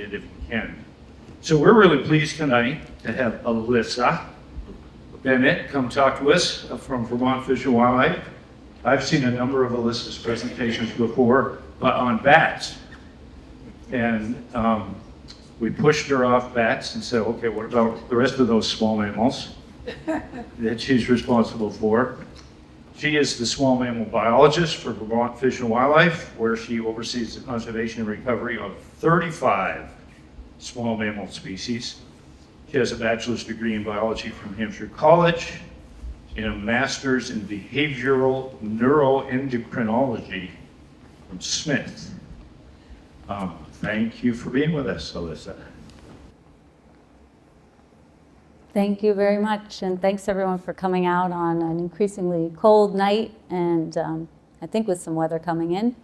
if you can. So we're really pleased tonight to have Alyssa Bennett come talk to us from Vermont Fish and Wildlife. I've seen a number of Alyssa's presentations before, but on bats. And we pushed her off bats and said, okay, what about the rest of those small mammals that she's responsible for? She is the small mammal biologist for Vermont Fish and Wildlife, where she oversees the conservation and recovery of 35 small mammal species. She has a bachelor's degree in biology from Hampshire College and a master's in behavioral neuroendocrinology from Smith. Thank you for being with us, Alyssa. Thank you very much, and thanks everyone for coming out on an increasingly cold night, and I think with some weather coming in.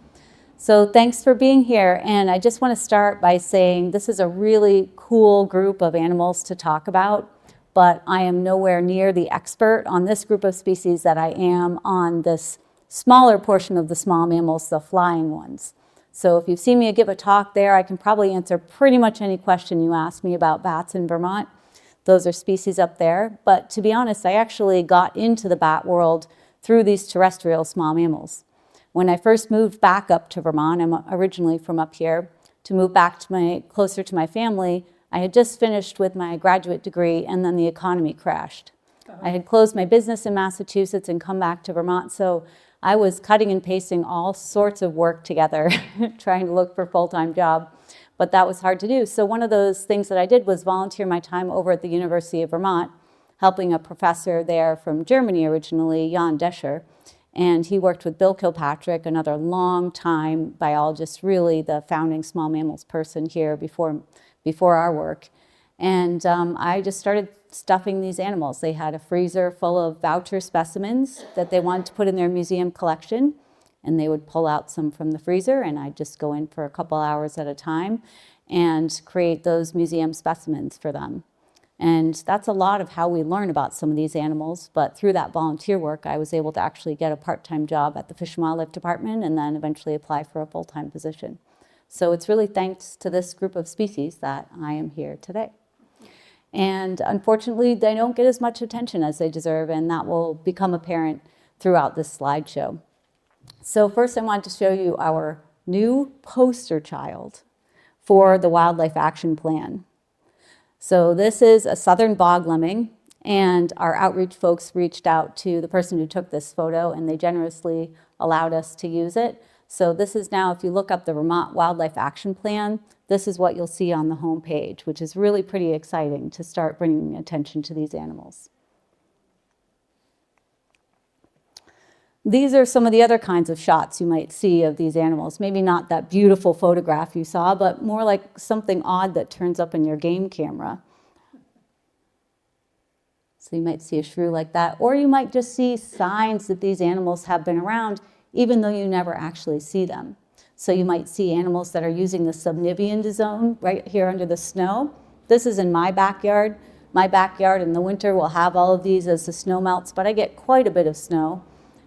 So thanks for being here, and I just want to start by saying this is a really cool group of animals to talk about, but I am nowhere near the expert on this group of species that I am on this smaller portion of the small mammals, the flying ones. So if you've seen me give a talk there, I can probably answer pretty much any question you ask me about bats in Vermont. Those are species up there. But to be honest, I actually got into the bat world through these terrestrial small mammals. When I first moved back up to Vermont, I'm originally from up here, to move back to closer to my family, I had just finished with my graduate degree and then the economy crashed. I had closed my business in Massachusetts and come back to Vermont, so I was cutting and pasting all sorts of work together, trying to look for a full-time job, but that was hard to do. So one of those things that I did was volunteer my time over at the University of Vermont, helping a professor there from Germany originally, Jan Descher, and he worked with Bill Kilpatrick, another long-time biologist, really the founding small mammals person here before our work. And I just started stuffing these animals. They had a freezer full of voucher specimens that they wanted to put in their museum collection, and they would pull out some from the freezer, and I'd just go in for a couple hours at a time and create those museum specimens for them. And that's a lot of how we learn about some of these animals, but through that volunteer work, I was able to actually get a part-time job at the Fish and Wildlife Department and then eventually apply for a full-time position. So it's really thanks to this group of species that I am here today. And unfortunately, they don't get as much attention as they deserve, and that will become apparent throughout this slideshow. So first I wanted to show you our new poster child for the Wildlife Action Plan. So this is a southern bog lemming, and our outreach folks reached out to the person who took this photo, and they generously allowed us to use it. So this is now, if you look up the Vermont Wildlife Action Plan, this is what you'll see on the home page, which is really pretty exciting to start bringing attention to these animals. These are some of the other kinds of shots you might see of these animals. Maybe not that beautiful photograph you saw, but more like something odd that turns up in your game camera. So you might see a shrew like that, or you might just see signs that these animals have been around, even though you never actually see them. So you might see animals that are using the subnivean zone right here under the snow. This is in my backyard. My backyard in the winter will have all of these as the snow melts, but I get quite a bit of snow.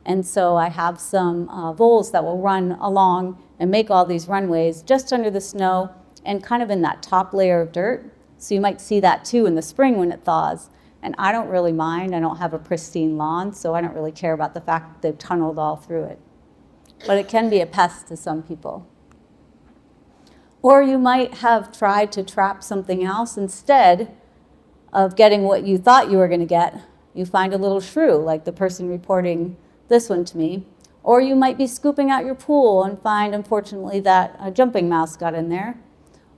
And so I have some voles that will run along and make all these runways just under the snow and kind of in that top layer of dirt. So you might see that too in the spring when it thaws. And I don't really mind. I don't have a pristine lawn, so I don't really care about the fact that they've tunneled all through it. But it can be a pest to some people. Or you might have tried to trap something else. Instead of getting what you thought you were going to get, you find a little shrew, like the person reporting this one to me. Or you might be scooping out your pool and find, unfortunately, that a jumping mouse got in there.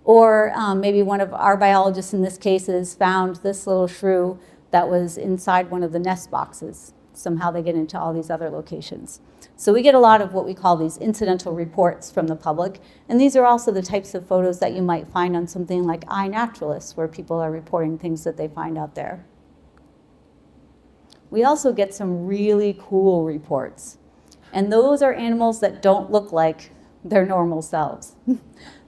Or maybe one of our biologists in this case has found this little shrew that was inside one of the nest boxes. Somehow they get into all these other locations. So we get a lot of what we call these incidental reports from the public, and these are also the types of photos that you might find on something like iNaturalist, where people are reporting things that they find out there. We also get some really cool reports, and those are animals that don't look like their normal selves.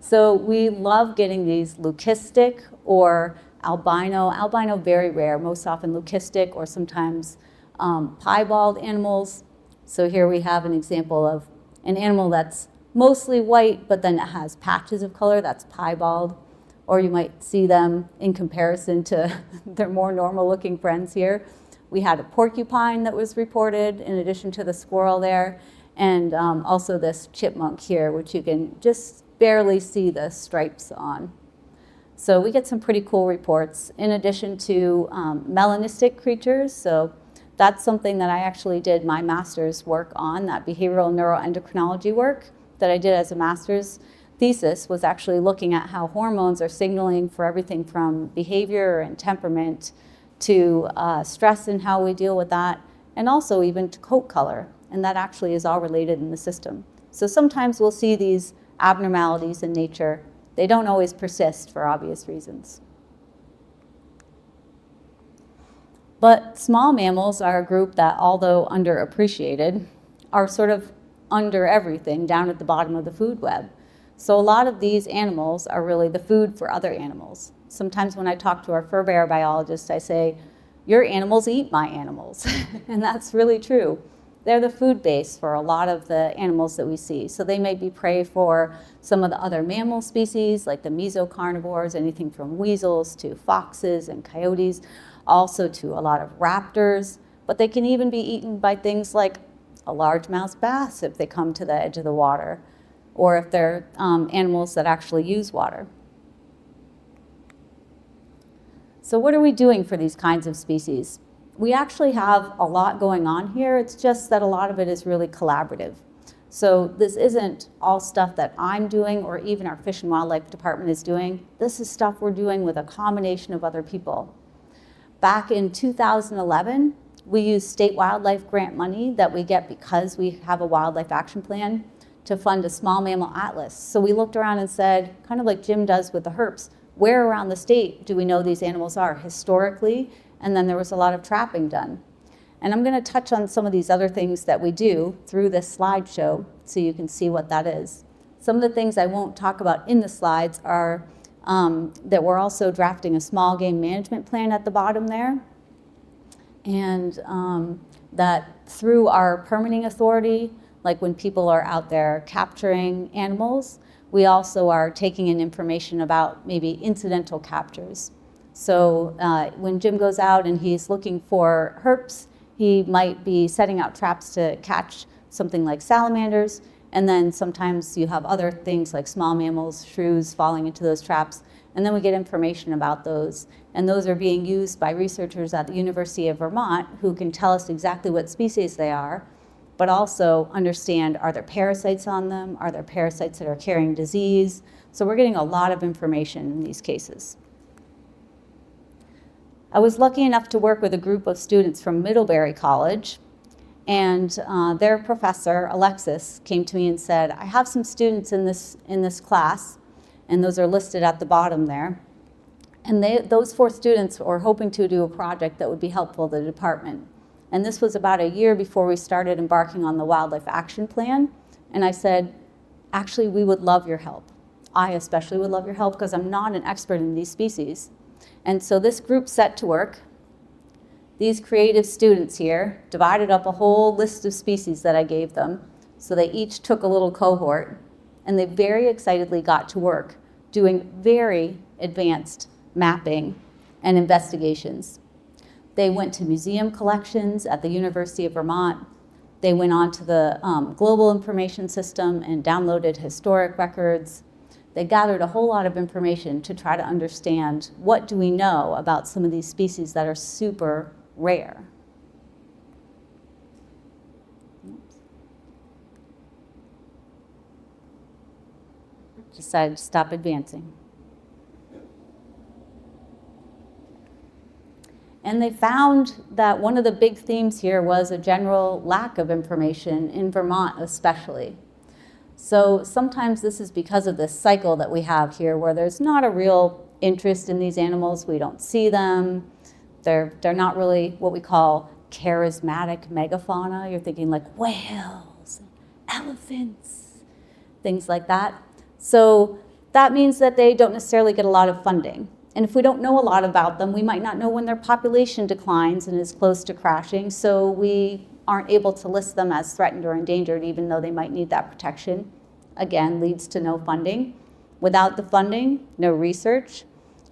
So we love getting these leucistic or albino very rare, most often leucistic or sometimes piebald animals. So here we have an example of an animal that's mostly white, but then it has patches of color, that's piebald. or you might see them in comparison to their more normal looking friends here. We had a porcupine that was reported in addition to the squirrel there, and also this chipmunk here, which you can just barely see the stripes on. So we get some pretty cool reports in addition to melanistic creatures. So that's something that I actually did my master's work on, that behavioral neuroendocrinology work that I did as a master's thesis was actually looking at how hormones are signaling for everything from behavior and temperament to stress and how we deal with that, and also even to coat color. And that actually is all related in the system. So sometimes we'll see these abnormalities in nature. They don't always persist for obvious reasons. But small mammals are a group that, although underappreciated, are sort of under everything down at the bottom of the food web. So a lot of these animals are really the food for other animals. Sometimes when I talk to our fur bearer biologists, I say, your animals eat my animals. And that's really true. They're the food base for a lot of the animals that we see. So they may be prey for some of the other mammal species, like the mesocarnivores, anything from weasels to foxes and coyotes, also to a lot of raptors. But they can even be eaten by things like a largemouth bass if they come to the edge of the water, or if they're animals that actually use water. So what are we doing for these kinds of species? We actually have a lot going on here. It's just that a lot of it is really collaborative. So this isn't all stuff that I'm doing or even our Fish and Wildlife Department is doing. This is stuff we're doing with a combination of other people. Back in 2011, we used state wildlife grant money that we get because we have a wildlife action plan to fund a small mammal atlas. So we looked around and said, kind of like Jim does with the herps, where around the state do we know these animals are historically? And then there was a lot of trapping done. And I'm going to touch on some of these other things that we do through this slideshow so you can see what that is. Some of the things I won't talk about in the slides are that we're also drafting a small game management plan at the bottom there. And that through our permitting authority, like when people are out there capturing animals, we also are taking in information about maybe incidental captures. So when Jim goes out and he's looking for herps, he might be setting out traps to catch something like salamanders, and then sometimes you have other things like small mammals, shrews falling into those traps, and then we get information about those. And those are being used by researchers at the University of Vermont who can tell us exactly what species they are, but also understand, are there parasites on them? Are there parasites that are carrying disease? So we're getting a lot of information in these cases. I was lucky enough to work with a group of students from Middlebury College, and their professor, Alexis, came to me and said, I have some students in this class, and those are listed at the bottom there. And those 4 students were hoping to do a project that would be helpful to the department. And this was about a year before we started embarking on the Wildlife Action Plan. And I said, actually, we would love your help. I especially would love your help because I'm not an expert in these species. And so this group set to work. These creative students here divided up a whole list of species that I gave them. So they each took a little cohort, and they very excitedly got to work doing very advanced mapping and investigations. They went to museum collections at the University of Vermont. They went on to the global information system and downloaded historic records. They gathered a whole lot of information to try to understand what do we know about some of these species that are super rare. Oops. Decided to stop advancing. And they found that one of the big themes here was a general lack of information in Vermont especially. So sometimes this is because of this cycle that we have here where there's not a real interest in these animals. We don't see them. They're not really what we call charismatic megafauna. You're thinking like whales, elephants, things like that. So that means that they don't necessarily get a lot of funding. And if we don't know a lot about them, we might not know when their population declines and is close to crashing, so we aren't able to list them as threatened or endangered, even though they might need that protection. Again, leads to no funding. Without the funding, no research,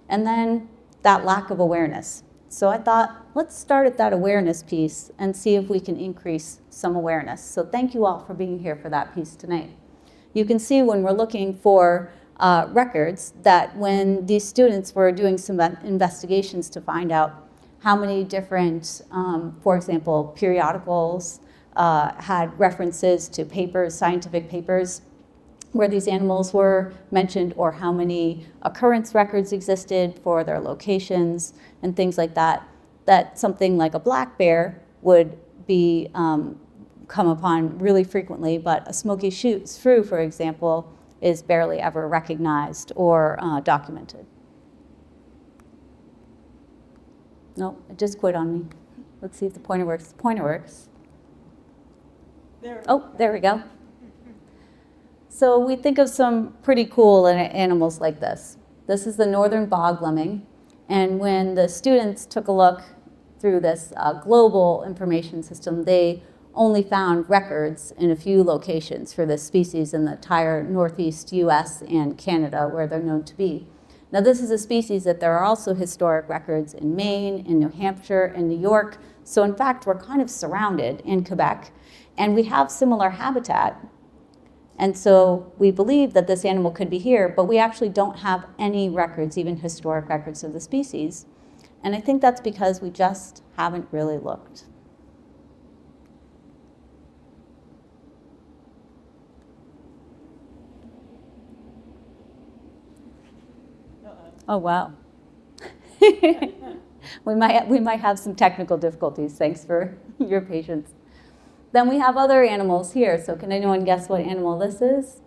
and then that lack of awareness. So I thought, let's start at that awareness piece and see if we can increase some awareness. So thank you all for being here for that piece tonight. You can see when we're looking for records that when these students were doing some investigations to find out how many different, for example, periodicals had references to papers, scientific papers, where these animals were mentioned, or how many occurrence records existed for their locations and things like that, that something like a black bear would be come upon really frequently, but a smoky shrew, for example, is barely ever recognized or documented. No, it just quit on me. Let's see if the pointer works. The pointer works. Oh, there we go. So we think of some pretty cool animals like this. This is the northern bog lemming. And when the students took a look through this global information system, they only found records in a few locations for this species in the entire northeast US and Canada, where they're known to be. Now, this is a species that there are also historic records in Maine, in New Hampshire, in New York. So in fact, we're kind of surrounded in Quebec, and we have similar habitat. And so we believe that this animal could be here, but we actually don't have any records, even historic records of the species. And I think that's because we just haven't really looked. Oh, wow. we might have some technical difficulties. Thanks for your patience. Then we have other animals here. So can anyone guess what animal this is?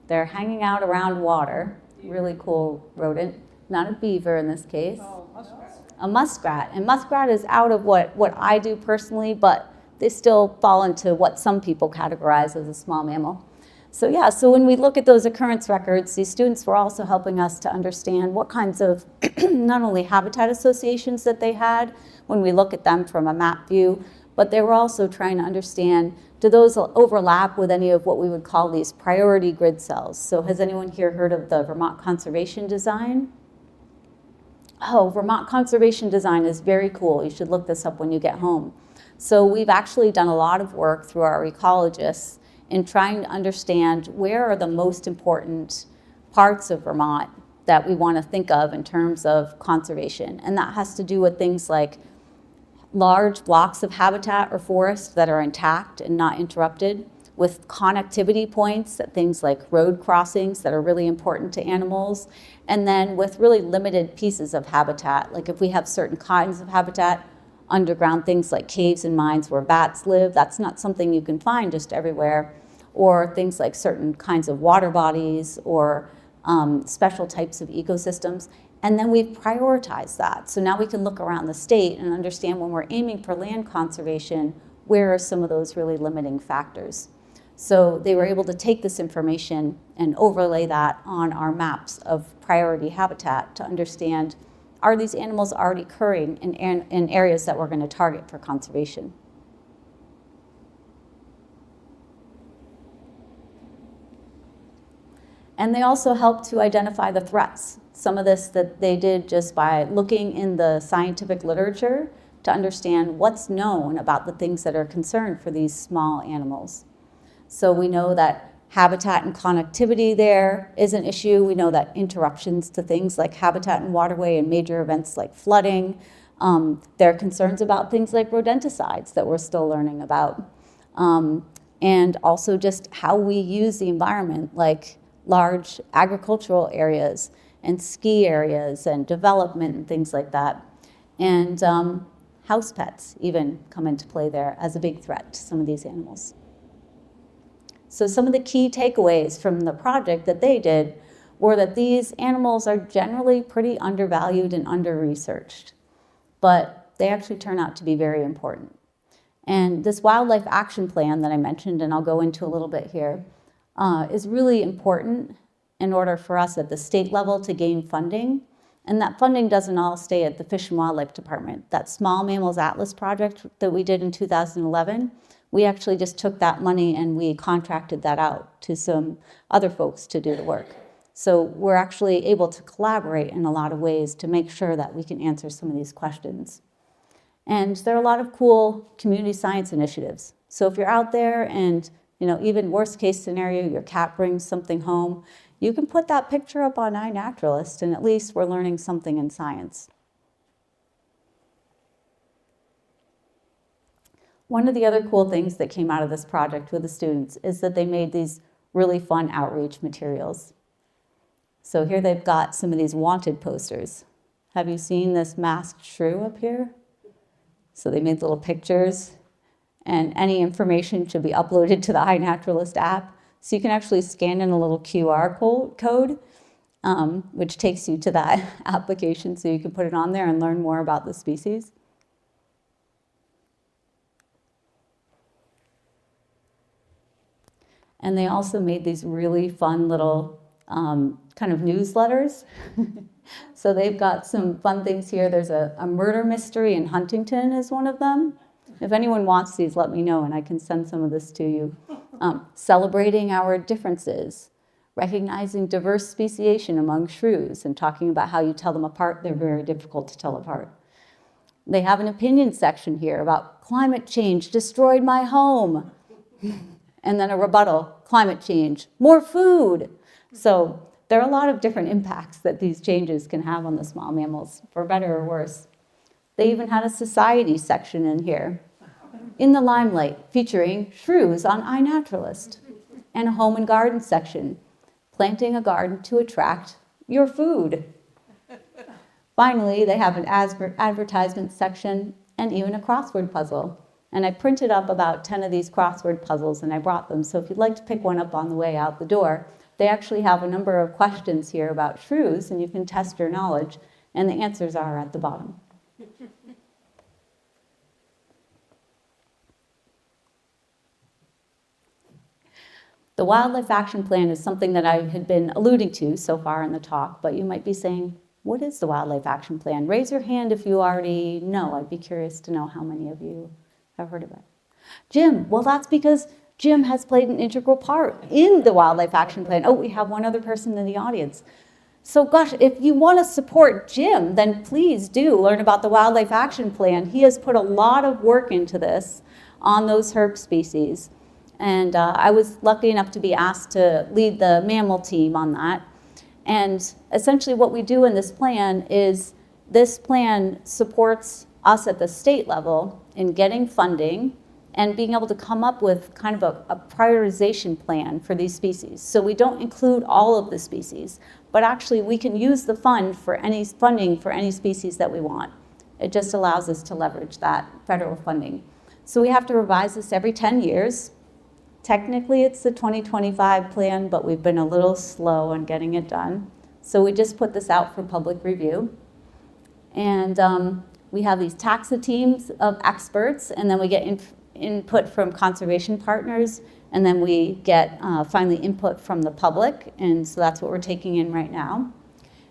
They're hanging out around water. Really cool rodent. Not a beaver in this case. Oh, muskrat. A muskrat. And muskrat is out of what I do personally, but they still fall into what some people categorize as a small mammal. So yeah, so when we look at those occurrence records, these students were also helping us to understand what kinds of not only habitat associations that they had when we look at them from a map view, but they were also trying to understand, do those overlap with any of what we would call these priority grid cells? So has anyone here heard of the Vermont Conservation Design? Oh, Vermont Conservation Design is very cool. You should look this up when you get home. So we've actually done a lot of work through our ecologists in trying to understand where are the most important parts of Vermont that we want to think of in terms of conservation. And that has to do with things like large blocks of habitat or forest that are intact and not interrupted, with connectivity points, that things like road crossings that are really important to animals, and then with really limited pieces of habitat. Like if we have certain kinds of habitat, underground things like caves and mines where bats live, that's not something you can find just everywhere, or things like certain kinds of water bodies or special types of ecosystems. And then we've prioritized that. So now we can look around the state and understand when we're aiming for land conservation, where are some of those really limiting factors? So they were able to take this information and overlay that on our maps of priority habitat to understand, are these animals already occurring in areas that we're going to target for conservation? And they also help to identify the threats. Some of this that they did just by looking in the scientific literature to understand what's known about the things that are concerned for these small animals. So we know that habitat and connectivity there is an issue. We know that interruptions to things like habitat and waterway and major events like flooding. There are concerns about things like rodenticides that we're still learning about. And also just how we use the environment, like large agricultural areas and ski areas and development and things like that. And house pets even come into play there as a big threat to some of these animals. So some of the key takeaways from the project that they did were that these animals are generally pretty undervalued and under-researched, but they actually turn out to be very important. And this wildlife action plan that I mentioned, and I'll go into a little bit here, is really important in order for us at the state level to gain funding. And that funding doesn't all stay at the Fish and Wildlife Department. That Small Mammals Atlas project that we did in 2011, we actually just took that money and we contracted that out to some other folks to do the work. So we're actually able to collaborate in a lot of ways to make sure that we can answer some of these questions. And there are a lot of cool community science initiatives. So if you're out there and, even worst case scenario, your cat brings something home, you can put that picture up on iNaturalist, and at least we're learning something in science. One of the other cool things that came out of this project with the students is that they made these really fun outreach materials. So here they've got some of these wanted posters. Have you seen this masked shrew up here? So they made little pictures, and any information should be uploaded to the iNaturalist app. So you can actually scan in a little QR code, which takes you to that application, so you can put it on there and learn more about the species. And they also made these really fun little kind of newsletters. So they've got some fun things here. There's a murder mystery in Huntington is one of them. If anyone wants these, let me know and I can send some of this to you. Celebrating our differences, recognizing diverse speciation among shrews, and talking about how you tell them apart. They're very difficult to tell apart. They have an opinion section here about climate change destroyed my home. And then a rebuttal, climate change, more food. So there are a lot of different impacts that these changes can have on the small mammals, for better or worse. They even had a society section in here, in the limelight, featuring shrews on iNaturalist, and a home and garden section, planting a garden to attract your food. Finally, they have an advertisement section and even a crossword puzzle. And I printed up about 10 of these crossword puzzles and I brought them. So if you'd like to pick one up on the way out the door, they actually have a number of questions here about shrews and you can test your knowledge, and the answers are at the bottom. The Wildlife Action Plan is something that I had been alluding to so far in the talk, but you might be saying, what is the Wildlife Action Plan? Raise your hand if you already know. I'd be curious to know how many of you have heard of it. Jim, well, that's because Jim has played an integral part in the Wildlife Action Plan. Oh, we have one other person in the audience. So gosh, if you want to support Jim, then please do learn about the Wildlife Action Plan. He has put a lot of work into this on those herp species. And I was lucky enough to be asked to lead the mammal team on that. And essentially what we do in this plan is this plan supports us at the state level in getting funding and being able to come up with kind of a prioritization plan for these species. So we don't include all of the species, but actually we can use the funding for any species that we want. It just allows us to leverage that federal funding. So we have to revise this every 10 years. Technically it's the 2025 plan, but we've been a little slow on getting it done. So we just put this out for public review. And we have these taxa teams of experts, and then we get input from conservation partners, and then we get finally input from the public, and so that's what we're taking in right now.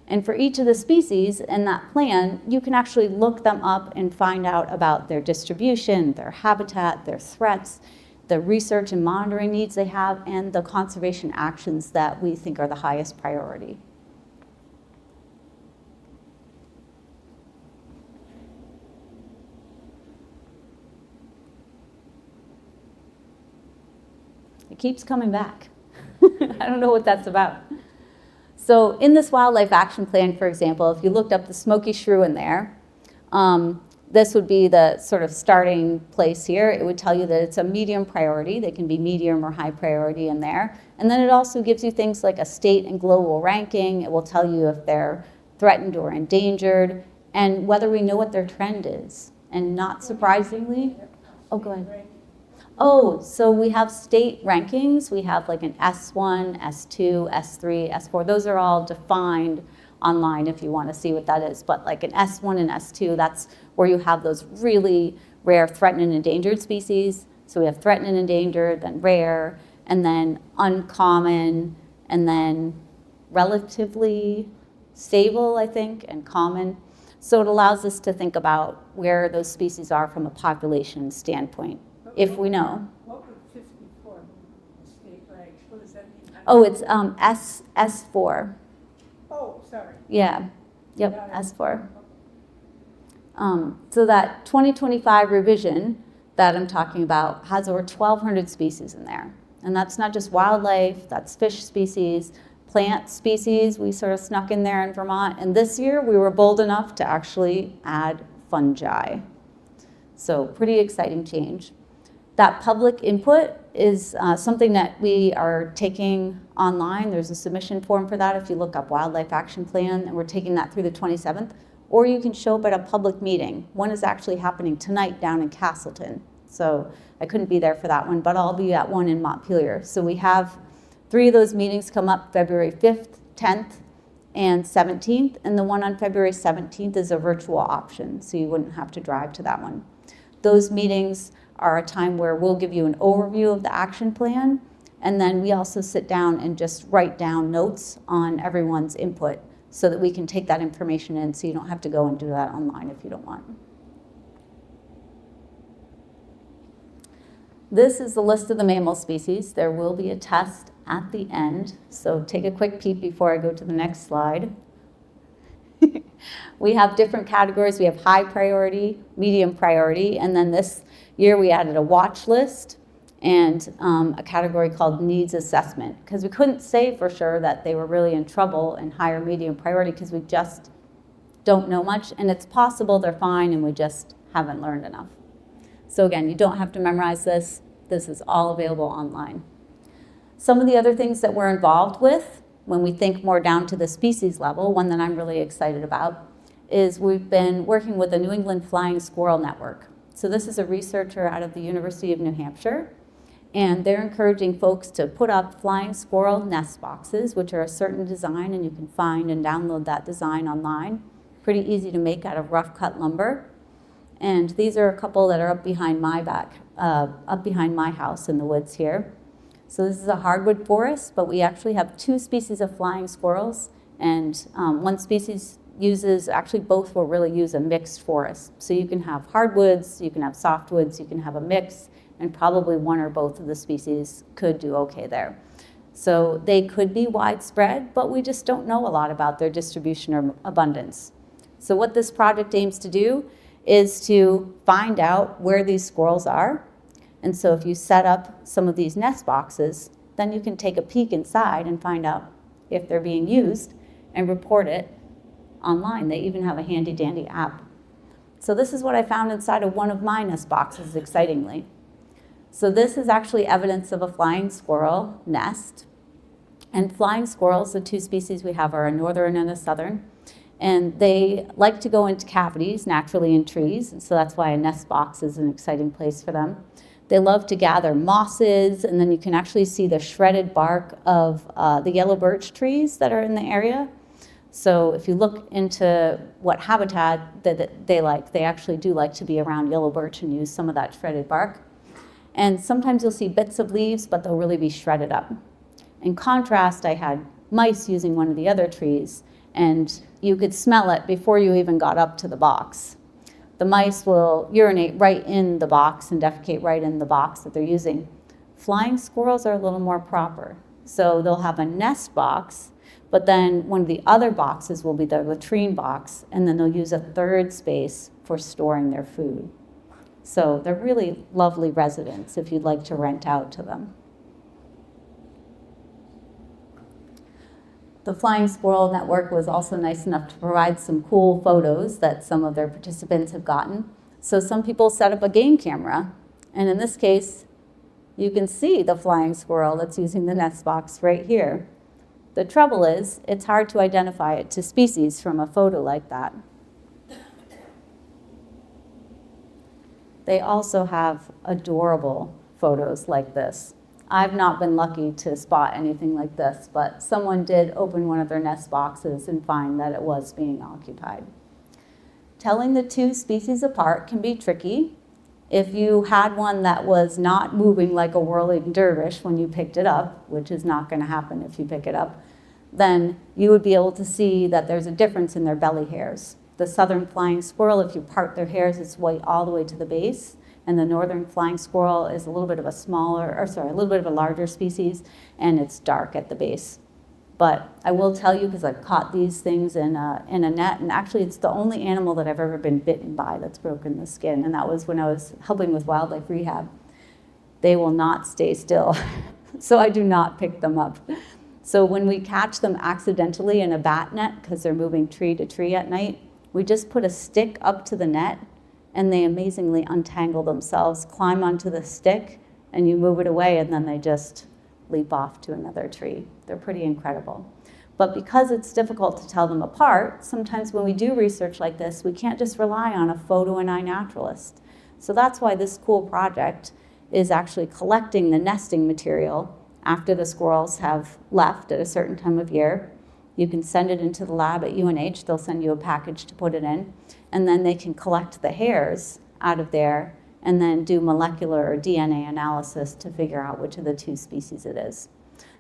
And for each of the species in that plan, you can actually look them up and find out about their distribution, their habitat, their threats, the research and monitoring needs they have, and the conservation actions that we think are the highest priority. It keeps coming back. I don't know what that's about. So in this Wildlife Action Plan, for example, if you looked up the smoky shrew in there, this would be the sort of starting place here. It would tell you that it's a medium priority. They can be medium or high priority in there. And then it also gives you things like a state and global ranking. It will tell you if they're threatened or endangered and whether we know what their trend is. And not surprisingly, oh, go ahead. Oh, so we have state rankings. We have like an S1, S2, S3, S4. Those are all defined online if you want to see what that is. But like an S1 and S2, that's where you have those really rare threatened and endangered species. So we have threatened and endangered, then rare, and then uncommon, and then relatively stable, I think, and common. So it allows us to think about where those species are from a population standpoint, if we know. What would 54 state ranks? What does that mean? Oh, it's S4. Oh, sorry. Yeah, yep, S4. So that 2025 revision that I'm talking about has over 1,200 species in there. And that's not just wildlife, that's fish species, plant species we sort of snuck in there in Vermont. And this year we were bold enough to actually add fungi. So pretty exciting change. That public input is something that we are taking online. There's a submission form for that if you look up Wildlife Action Plan, and we're taking that through the 27th. Or you can show up at a public meeting. One is actually happening tonight down in Castleton. So I couldn't be there for that one, but I'll be at one in Montpelier. So we have 3 of those meetings come up February 5th, 10th, and 17th. And the one on February 17th is a virtual option, so you wouldn't have to drive to that one. Those meetings are a time where we'll give you an overview of the action plan, and then we also sit down and just write down notes on everyone's input so that we can take that information in, so you don't have to go and do that online if you don't want. This is the list of the mammal species. There will be a test at the end, so take a quick peek before I go to the next slide. We have different categories. We have high priority, medium priority, and then this year we added a watch list and a category called needs assessment, because we couldn't say for sure that they were really in trouble in high or medium priority because we just don't know much, and it's possible they're fine and we just haven't learned enough. So again, you don't have to memorize this. This is all available online. Some of the other things that we're involved with when we think more down to the species level, one that I'm really excited about, is we've been working with the New England Flying Squirrel Network. So this is a researcher out of the University of New Hampshire, and they're encouraging folks to put up flying squirrel nest boxes, which are a certain design, and you can find and download that design online. Pretty easy to make out of rough cut lumber. And these are a couple that are up behind my house in the woods here. So this is a hardwood forest, but we actually have 2 species of flying squirrels, and one species actually both will really use a mixed forest. So you can have hardwoods, you can have softwoods, you can have a mix, and probably one or both of the species could do okay there. So they could be widespread, but we just don't know a lot about their distribution or abundance. So what this project aims to do is to find out where these squirrels are. And so if you set up some of these nest boxes, then you can take a peek inside and find out if they're being used and report it online. They even have a handy dandy app. So this is what I found inside of one of my nest boxes, excitingly. So this is actually evidence of a flying squirrel nest. And flying squirrels, the 2 species we have are a northern and a southern. And they like to go into cavities naturally in trees, and so that's why a nest box is an exciting place for them. They love to gather mosses, and then you can actually see the shredded bark of the yellow birch trees that are in the area. So if you look into what habitat that they like, they actually do like to be around yellow birch and use some of that shredded bark. And sometimes you'll see bits of leaves, but they'll really be shredded up. In contrast, I had mice using one of the other trees, and you could smell it before you even got up to the box. The mice will urinate right in the box and defecate right in the box that they're using. Flying squirrels are a little more proper. So they'll have a nest box, but then one of the other boxes will be the latrine box, and then they'll use a third space for storing their food. So they're really lovely residents if you'd like to rent out to them. The Flying Squirrel Network was also nice enough to provide some cool photos that some of their participants have gotten. So some people set up a game camera, and in this case, you can see the flying squirrel that's using the nest box right here. The trouble is, it's hard to identify it to species from a photo like that. They also have adorable photos like this. I've not been lucky to spot anything like this, but someone did open one of their nest boxes and find that it was being occupied. Telling the 2 species apart can be tricky. If you had one that was not moving like a whirling dervish when you picked it up, which is not going to happen if you pick it up, then you would be able to see that there's a difference in their belly hairs. The southern flying squirrel, if you part their hairs, it's white all the way to the base. And the northern flying squirrel is a little bit of a little bit of a larger species, and it's dark at the base. But I will tell you, because I've caught these things in a net, and actually it's the only animal that I've ever been bitten by that's broken the skin, and that was when I was helping with wildlife rehab. They will not stay still, so I do not pick them up. So when we catch them accidentally in a bat net, because they're moving tree to tree at night, we just put a stick up to the net, and they amazingly untangle themselves, climb onto the stick, and you move it away, and then they just leap off to another tree. They're pretty incredible. But because it's difficult to tell them apart, sometimes when we do research like this, we can't just rely on a photo and eye naturalist. So that's why this cool project is actually collecting the nesting material after the squirrels have left at a certain time of year. You can send it into the lab at UNH. They'll send you a package to put it in. And then they can collect the hairs out of there and then do molecular or DNA analysis to figure out which of the two species it is.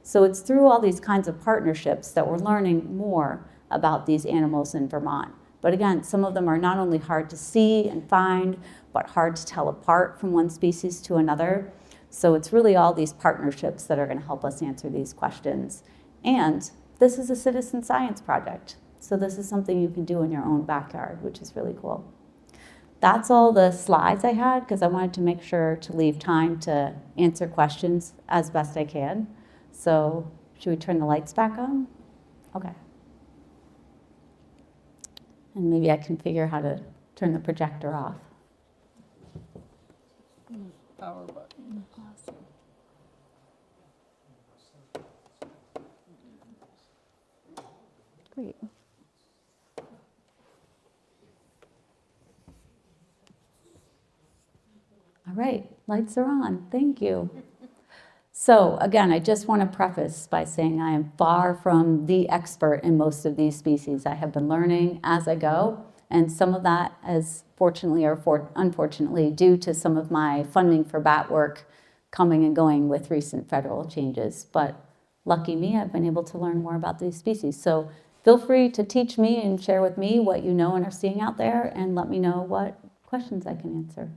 So it's through all these kinds of partnerships that we're learning more about these animals in Vermont. But again, some of them are not only hard to see and find, but hard to tell apart from one species to another. So it's really all these partnerships that are going to help us answer these questions. And this is a citizen science project. So this is something you can do in your own backyard, which is really cool. That's all the slides I had, because I wanted to make sure to leave time to answer questions as best I can. So should we turn the lights back on? Okay. And maybe I can figure how to turn the projector off. Power button. Awesome. Great. All right, lights are on. Thank you. So again, I just want to preface by saying I am far from the expert in most of these species. I have been learning as I go, and some of that is fortunately or unfortunately due to some of my funding for bat work coming and going with recent federal changes. But lucky me, I've been able to learn more about these species. So feel free to teach me and share with me what you know and are seeing out there, and let me know what questions I can answer.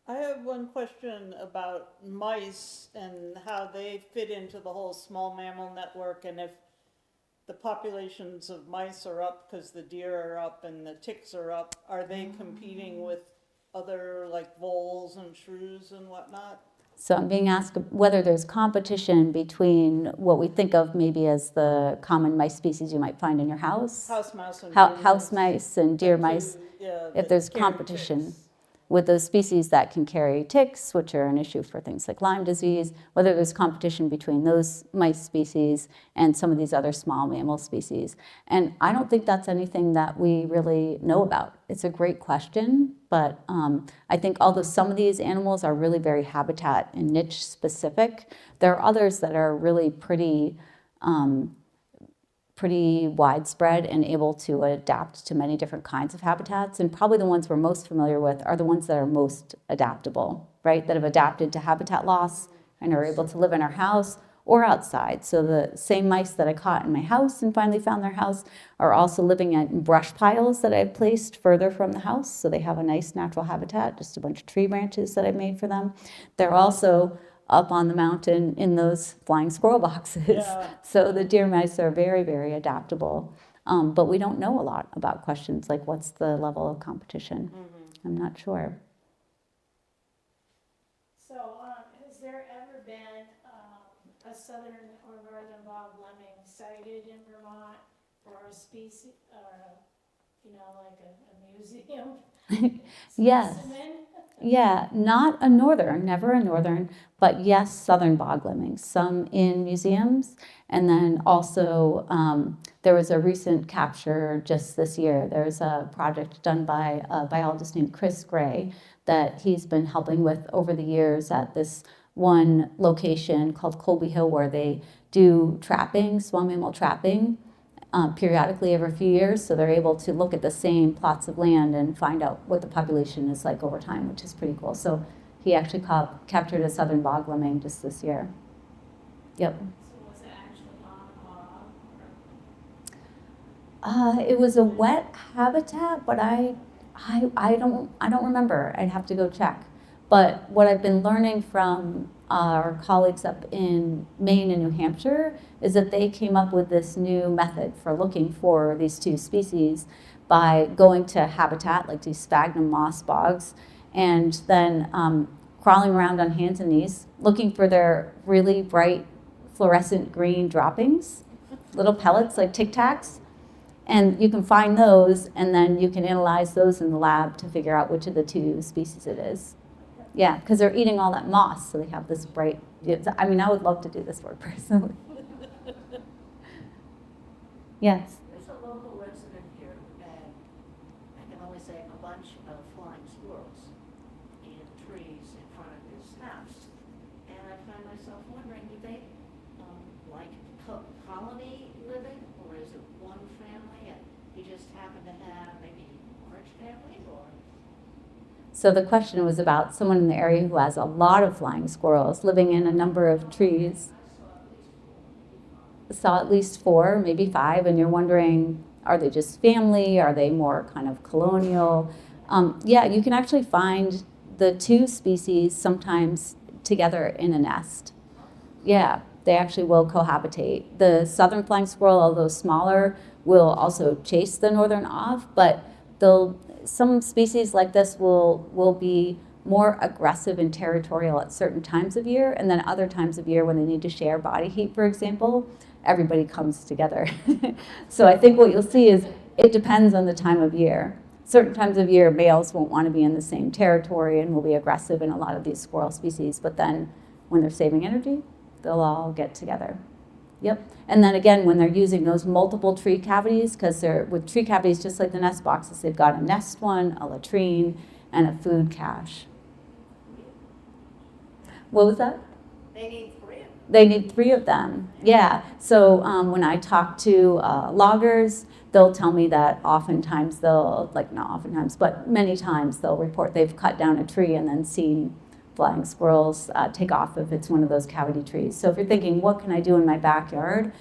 I have one question about mice and how they fit into the whole small mammal network, and if the populations of mice are up because the deer are up and the ticks are up, are they competing with other like voles and shrews and whatnot? So I'm being asked whether there's competition between what we think of maybe as the common mice species you might find in your house. House mouse and House mice and deer mice. Yeah, If there's competition ticks. with those species that can carry ticks, which are an issue for things like Lyme disease, whether there's competition between those mice species and some of these other small mammal species. And I don't think that's anything that we really know about. It's a great question, but I think although some of these animals are really very habitat and niche specific, there are others that are really pretty widespread and able to adapt to many different kinds of habitats. And probably the ones we're most familiar with are the ones that are most adaptable, right? That have adapted to habitat loss and are able to live in our house or outside. So the same mice that I caught in my house and finally found their house are also living in brush piles that I've placed further from the house. So they have a nice natural habitat, just a bunch of tree branches that I've made for them. They're also up on the mountain in those flying squirrel boxes. Yeah. So the deer mice are very, very adaptable. But we don't know a lot about questions like what's the level of competition. Mm-hmm. I'm not sure. So has there ever been a southern or northern bog lemming sighted in Vermont, or a species, like a museum? Yes. Specimen? Yeah, not a northern, never a northern, but yes, southern bog lemmings, some in museums. And then also there was a recent capture just this year. There's a project done by a biologist named Chris Gray that he's been helping with over the years at this one location called Colby Hill, where they do trapping, small mammal trapping, periodically every few years, so they're able to look at the same plots of land and find out what the population is like over time, which is pretty cool. So he actually captured a southern bog lemming just this year. Yep. So was it actually on a bog? It was a wet habitat, but I I don't remember. I'd have to go check. But what I've been learning from our colleagues up in Maine and New Hampshire is that they came up with this new method for looking for these two species by going to habitat, like these sphagnum moss bogs, and then crawling around on hands and knees, looking for their really bright fluorescent green droppings, little pellets like Tic Tacs. And you can find those, and then you can analyze those in the lab to figure out which of the two species it is. Yeah, because they're eating all that moss, so they have this bright, I mean, I would love to do this work personally. Yes. There's a local resident here, and I can only say a bunch of flying squirrels in trees in front of his house. And I find myself wondering, do they like colony living, or is it one family and he just happened to have maybe a large family, or? So the question was about someone in the area who has a lot of flying squirrels living in a number of trees. Saw at least 4, maybe 5, and you're wondering, are they just family? Are they more kind of colonial? Yeah, you can actually find the two species sometimes together in a nest. Yeah, they actually will cohabitate. The southern flying squirrel, although smaller, will also chase the northern off, but some species like this will be more aggressive and territorial at certain times of year, and then other times of year when they need to share body heat, for example, everybody comes together. So I think what you'll see is it depends on the time of year. Certain times of year, males won't want to be in the same territory and will be aggressive in a lot of these squirrel species, but then when they're saving energy, they'll all get together. Yep. And then again, when they're using those multiple tree cavities, because they're with tree cavities just like the nest boxes, they've got a nest one, a latrine, and a food cache. What was that? They need 3 of them. They need 3 of them. Yeah. So when I talk to loggers, they'll tell me that oftentimes not oftentimes, but many times they'll report they've cut down a tree and then seen flying squirrels take off if it's one of those cavity trees. So if you're thinking, what can I do in my backyard?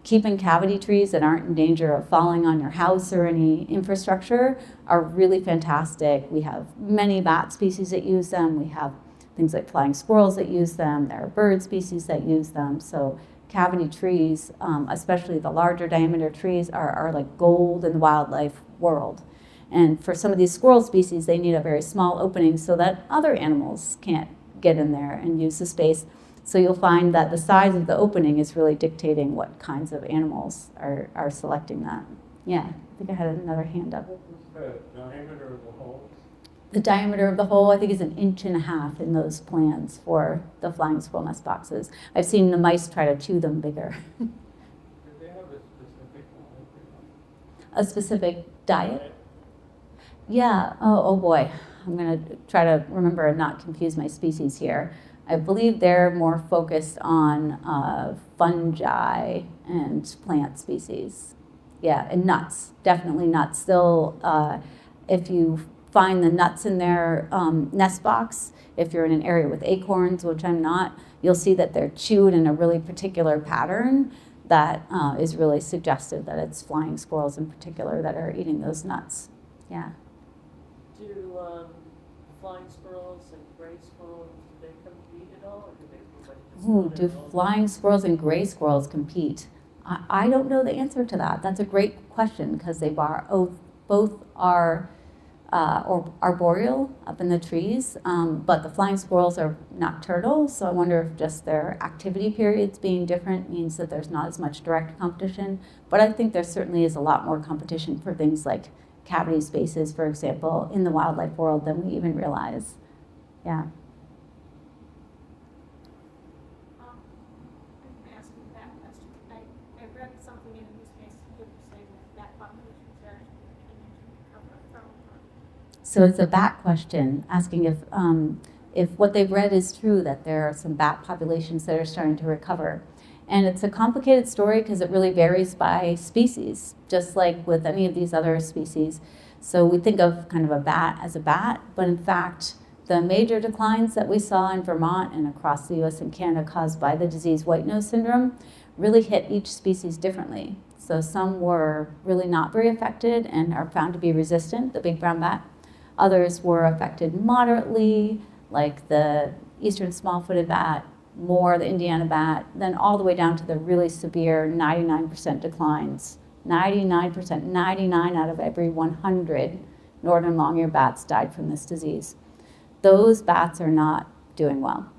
Keeping cavity trees that aren't in danger of falling on your house or any infrastructure are really fantastic. We have many bat species that use them. We have things like flying squirrels that use them. There are bird species that use them. So cavity trees, especially the larger diameter trees, are like gold in the wildlife world. And for some of these squirrel species, they need a very small opening so that other animals can't get in there and use the space. So you'll find that the size of the opening is really dictating what kinds of animals are selecting that. Yeah, I think I had another hand up. What was the diameter of the hole? The diameter of the hole, I think, is 1.5 inches in those plans for the flying squirrel nest boxes. I've seen the mice try to chew them bigger. Do they have a specific A specific diet? Yeah, oh boy. I'm gonna try to remember and not confuse my species here. I believe they're more focused on fungi and plant species. Yeah, and nuts, definitely nuts. They'll, if you find the nuts in their nest box, if you're in an area with acorns, which I'm not, you'll see that they're chewed in a really particular pattern that is really suggestive that it's flying squirrels in particular that are eating those nuts. Yeah. Do flying squirrels and gray squirrels, do they compete at all, or do they? Ooh, do flying squirrels and gray squirrels compete? I don't know the answer to that. That's a great question because they both are arboreal up in the trees, but the flying squirrels are nocturnal, so I wonder if just their activity periods being different means that there's not as much direct competition. But I think there certainly is a lot more competition for things like cavity spaces, for example, in the wildlife world than we even realize. Yeah. I'm asking that question. I read something in the newspaper saying that populations are recover from. So it's a bat question, asking if what they've read is true, that there are some bat populations that are starting to recover. And it's a complicated story because it really varies by species, just like with any of these other species. So we think of kind of a bat as a bat, but in fact, the major declines that we saw in Vermont and across the US and Canada caused by the disease white nose syndrome really hit each species differently. So some were really not very affected and are found to be resistant, the big brown bat. Others were affected moderately, like the eastern small-footed bat, more the Indiana bat, then all the way down to the really severe 99% declines. 99%, 99 out of every 100 northern long-eared bats died from this disease. Those bats are not doing well.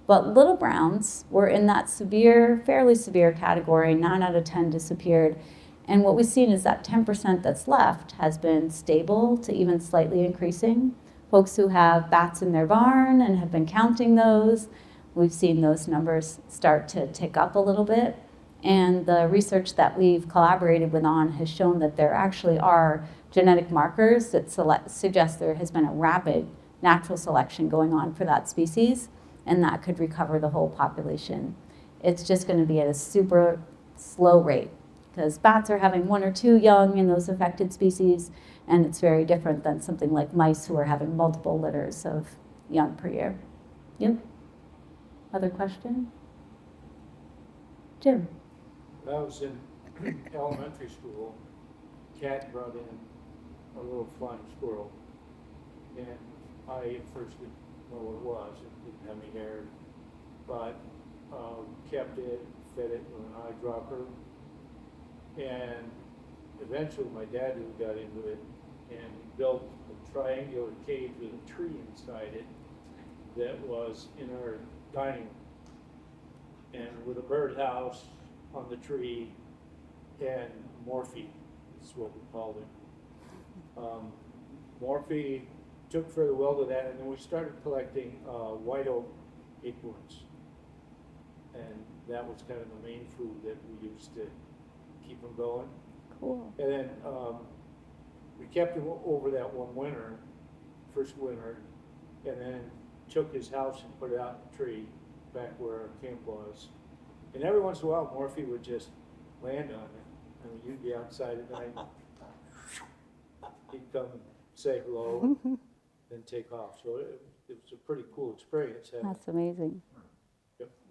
But little browns were in that severe, fairly severe category. 9 out of 10 disappeared. And what we've seen is that 10% that's left has been stable to even slightly increasing. Folks who have bats in their barn and have been counting those, we've seen those numbers start to tick up a little bit. And the research that we've collaborated with on has shown that there actually are genetic markers that suggest there has been a rapid natural selection going on for that species, and that could recover the whole population. It's just going to be at a super slow rate because bats are having 1 or 2 young in those affected species, and it's very different than something like mice who are having multiple litters of young per year. Yep. Other question? Jim? When I was in elementary school, Cat brought in a little flying squirrel, and I at first didn't know what it was. It didn't have any hair, but kept it, fed it with an eyedropper, and eventually my dad who got into it and built a triangular cage with a tree inside it that was in our dining room, and with a birdhouse on the tree and Morphe is what we called him. Morphe took very well to that, and then we started collecting white oak acorns, and that was kind of the main food that we used to keep them going. Cool. And then we kept him over that one winter, first winter, and then took his house and put it out in the tree back where our camp was. And every once in a while, Morphe would just land on it. I mean, you'd be outside at night, he'd come say hello, then take off. So it was a pretty cool experience having That's amazing.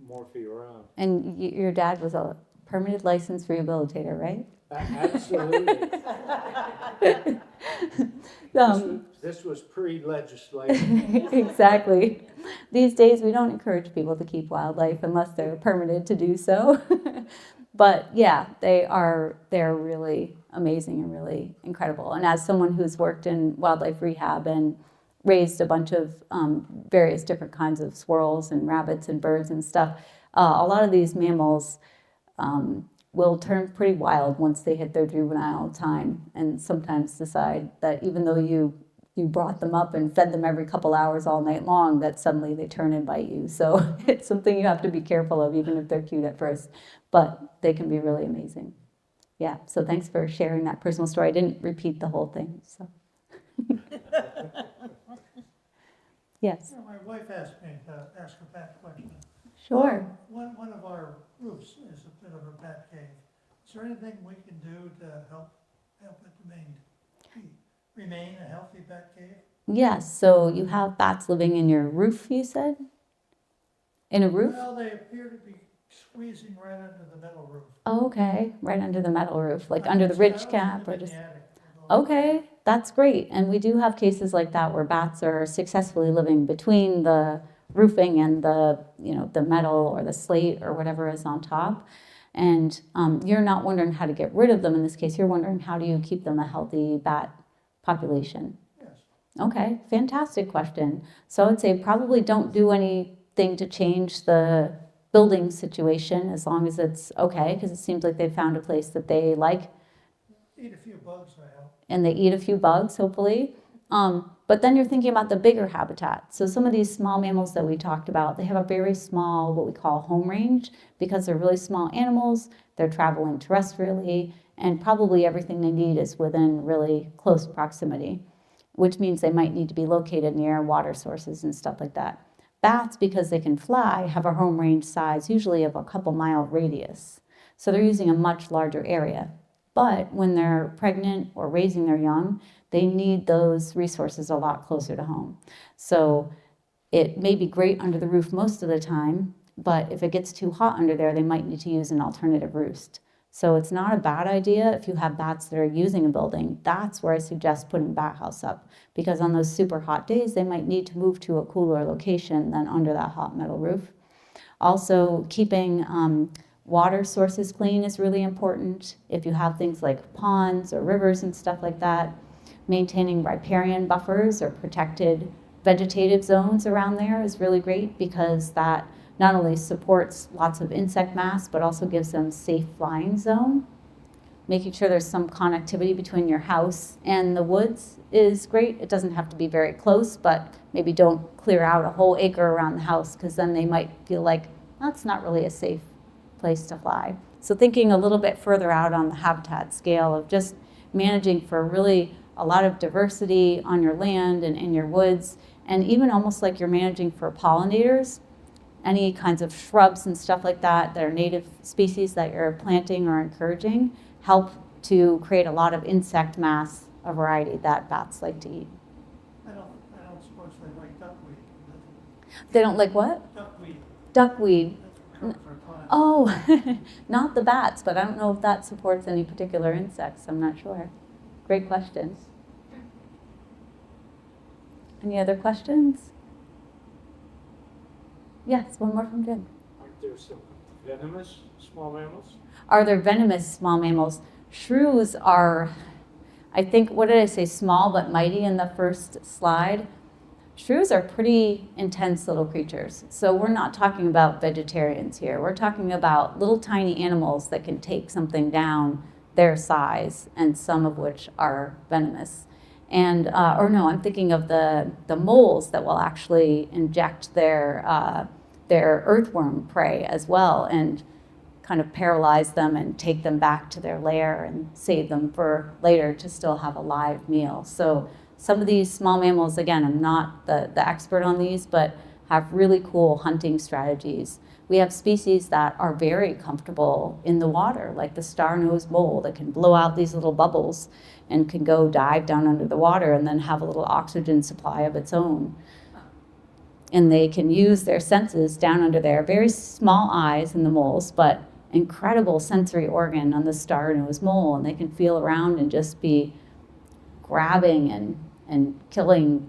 Morphe around. And your dad was a permanent licensed rehabilitator, right? Absolutely. This was pre-legislation. Exactly. These days, we don't encourage people to keep wildlife unless they're permitted to do so. But yeah, they're really amazing and really incredible. And as someone who's worked in wildlife rehab and raised a bunch of various different kinds of squirrels and rabbits and birds and stuff, a lot of these mammals will turn pretty wild once they hit their juvenile time, and sometimes decide that even though you brought them up and fed them every couple hours all night long, that suddenly they turn and bite you. So it's something you have to be careful of, even if they're cute at first, but they can be really amazing. Yeah, so thanks for sharing that personal story. I didn't repeat the whole thing, so. Yes. My wife asked me to ask a bat question. Sure. One of our roofs is a bit of a bat cave. Is there anything we can do to help it remain a healthy bat cave? Yes, so you have bats living in your roof, you said? In a roof? Well, they appear to be squeezing right under the metal roof. Oh, okay, right under the metal roof, like under the ridge cap or In just... the attic. Okay, that's great. And we do have cases like that where bats are successfully living between the roofing and the, the metal or the slate or whatever is on top. And you're not wondering how to get rid of them in this case. You're wondering how do you keep them a healthy bat population? Yes. Okay, fantastic question. So I would say probably don't do anything to change the building situation as long as it's okay, because it seems like they've found a place that they like. Eat a few bugs, I hope. And they eat a few bugs, hopefully. But then you're thinking about the bigger habitat. So some of these small mammals that we talked about, they have a very small, what we call home range, because they're really small animals, they're traveling terrestrially, and probably everything they need is within really close proximity, which means they might need to be located near water sources and stuff like that. Bats, because they can fly, have a home range size usually of a couple mile radius. So they're using a much larger area. But when they're pregnant or raising their young, they need those resources a lot closer to home. So it may be great under the roof most of the time, but if it gets too hot under there, they might need to use an alternative roost. So it's not a bad idea if you have bats that are using a building. That's where I suggest putting bat house up, because on those super hot days, they might need to move to a cooler location than under that hot metal roof. Also, keeping water sources clean is really important. If you have things like ponds or rivers and stuff like that, maintaining riparian buffers or protected vegetative zones around there is really great, because that not only supports lots of insect mass, but also gives them safe flying zone. Making sure there's some connectivity between your house and the woods is great. It doesn't have to be very close, but maybe don't clear out a whole acre around the house, because then they might feel like that's not really a safe place to fly. So thinking a little bit further out on the habitat scale of just managing for really a lot of diversity on your land and in your woods, and even almost like you're managing for pollinators. Any kinds of shrubs and stuff like that that are native species that you're planting or encouraging help to create a lot of insect mass, a variety that bats like to eat. I don't suppose they like duckweed. They don't like what? Duckweed, Duckweed. that's a plant. Oh, not the bats, but I don't know if that supports any particular insects. I'm not sure. Great question. Any other questions? Yes, one more from Jim. Aren't there some venomous small mammals? Are there venomous small mammals? Shrews are, I think, what did I say, small but mighty in the first slide? Shrews are pretty intense little creatures. So we're not talking about vegetarians here. We're talking about little tiny animals that can take something down their size, and some of which are venomous. And, or no, I'm thinking of the moles that will actually inject their earthworm prey as well, and kind of paralyze them and take them back to their lair and save them for later to still have a live meal. So some of these small mammals, again, I'm not the expert on these, but have really cool hunting strategies. We have species that are very comfortable in the water, like the star-nosed mole that can blow out these little bubbles and can go dive down under the water and then have a little oxygen supply of its own. And they can use their senses down under there, very small eyes in the moles, but incredible sensory organ on the star-nosed mole, and they can feel around and just be grabbing and killing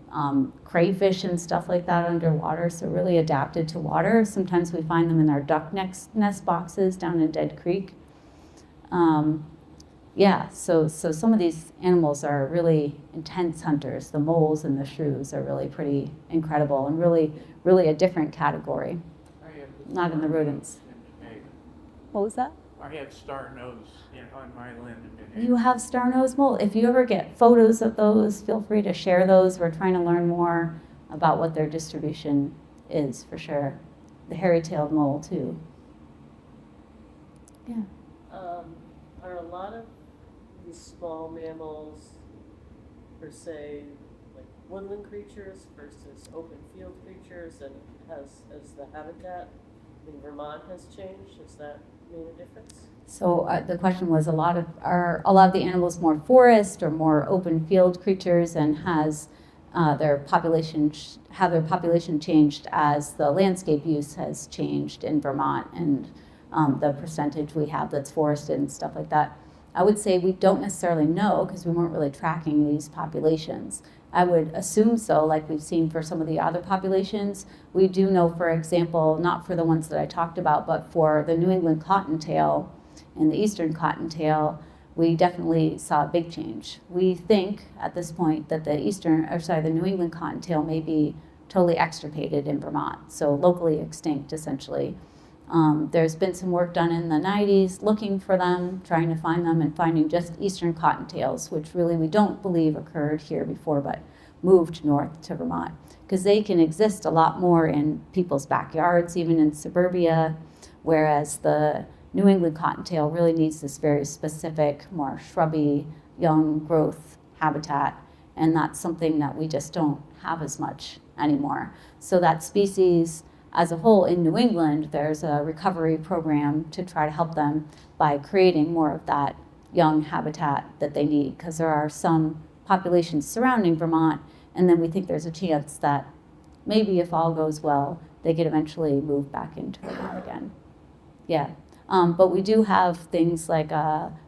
crayfish and stuff like that underwater, so really adapted to water. Sometimes we find them in our duck nest boxes down in Dead Creek. Yeah, so some of these animals are really intense hunters. The moles and the shrews are really pretty incredible and really a different category, not in the rodents. What was that? I have star nose on my land in New You have star-nosed mole. If you ever get photos of those, feel free to share those. We're trying to learn more about what their distribution is, for sure. The hairy-tailed mole, too. Yeah. Are a lot of these small mammals, per se, like woodland creatures versus open field creatures, and as the habitat in Vermont has changed, has that made a difference? So the question was, are a lot of the animals more forest or more open field creatures, and has their population changed as the landscape use has changed in Vermont, and the percentage we have that's forested and stuff like that? I would say we don't necessarily know, because we weren't really tracking these populations. I would assume so, like we've seen for some of the other populations. We do know, for example, not for the ones that I talked about, but for the New England cottontail and the eastern cottontail, we definitely saw a big change. We think at this point that the New England cottontail may be totally extirpated in Vermont, so locally extinct, essentially. There's been some work done in the 90s looking for them, trying to find them, and finding just eastern cottontails, which really we don't believe occurred here before, but moved north to Vermont, because they can exist a lot more in people's backyards, even in suburbia, whereas the New England cottontail really needs this very specific, more shrubby, young growth habitat, and that's something that we just don't have as much anymore. So that species as a whole in New England, there's a recovery program to try to help them by creating more of that young habitat that they need, because there are some populations surrounding Vermont, and then we think there's a chance that maybe if all goes well, they could eventually move back into Vermont again. Yeah. But we do have things like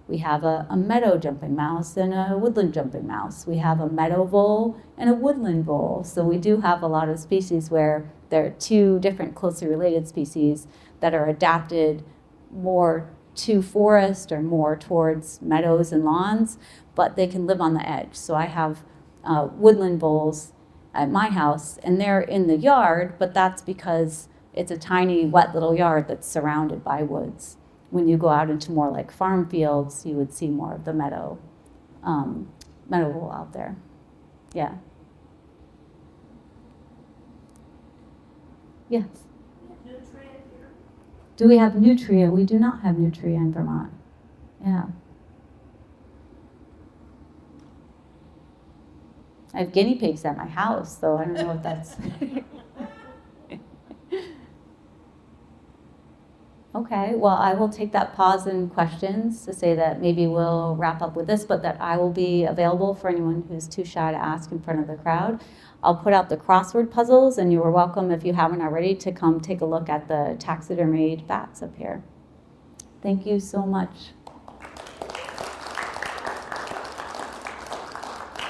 we have a meadow jumping mouse and a woodland jumping mouse. We have a meadow vole and a woodland vole. So we do have a lot of species where there are two different closely related species that are adapted more to forest or more towards meadows and lawns, but they can live on the edge. So I have woodland voles at my house, and they're in the yard, but that's because it's a tiny, wet little yard that's surrounded by woods. When you go out into more like farm fields, you would see more of the meadow vole out there. Yeah. Yes. Do we have nutria? We do not have nutria in Vermont. Yeah. I have guinea pigs at my house, though I don't know if that's... Okay, well, I will take that pause in questions to say that maybe we'll wrap up with this, but that I will be available for anyone who's too shy to ask in front of the crowd. I'll put out the crossword puzzles, and you are welcome, if you haven't already, to come take a look at the taxidermied bats up here. Thank you so much.